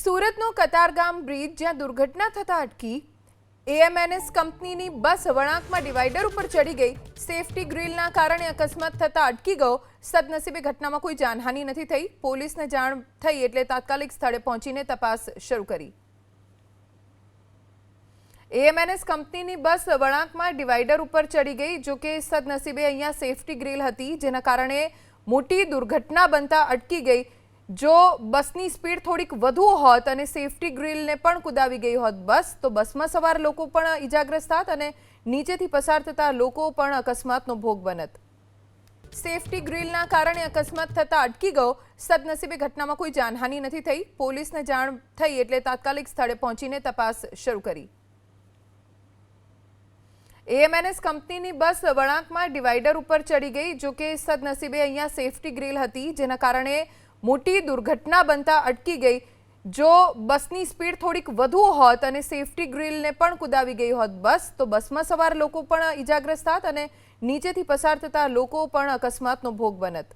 સુરતનો કતારગામ બ્રિજ જ્યાં દુર્ઘટના થતા અટકી એએમએનએસ કંપનીની બસ વળાંકમાં ડિવાઈડર ઉપર ચડી ગઈ। સેફટી ગ્રીલના કારણે અકસ્માત થતા અટકી ગયો। સદનસીબે ઘટનામાં કોઈ જાનહાનિ નથી થઈ। પોલીસને જાણ થઈ એટલે તાત્કાલિક સ્થળે પહોંચીને તપાસ શરૂ કરી। એએમએનએસ કંપનીની બસ વળાંકમાં ડિવાઈડર ઉપર ચડી ગઈ। જો કે સદનસીબે અહીંયા સેફટી ગ્રીલ હતી જેના કારણે મોટી દુર્ઘટના બનતા અટકી ગઈ। જો બસની સ્પીડ થોડીક વધુ હોત અને સેફટી ગ્રીલને પણ કુદાવી ગઈ હોત બસ તો બસમાં સવાર લોકો પણ ઈજાગ્રસ્ત થાત અને નીચેથી પસાર થતા લોકો પણ અકસ્માતનો ભોગ બનત। સેફટી ગ્રીલના કારણે અકસ્માત થતા અટકી ગયો। સદનસીબે ઘટનામાં કોઈ જાનહાનિ નથી થઈ। પોલીસને જાણ થઈ એટલે તાત્કાલિક સ્થળે પહોંચીને તપાસ શરૂ કરી। એએમએનએસ કંપનીની બસ વળાંકમાં ડિવાઈડર ઉપર ચડી ગઈ। જો કે સદનસીબે અહીંયા સેફટી ગ્રીલ હતી જેના કારણે મોટી દુર્ઘટના બનતા અટકી ગઈ। જો બસની સ્પીડ થોડીક વધુ હોત અને સેફટી ગ્રીલને પણ કુદાવી ગઈ હોત બસ તો બસમાં સવાર લોકો પણ ઈજાગ્રસ્ત થાત અને નીચેથી પસાર થતા લોકો પણ અકસ્માતનો ભોગ બનત।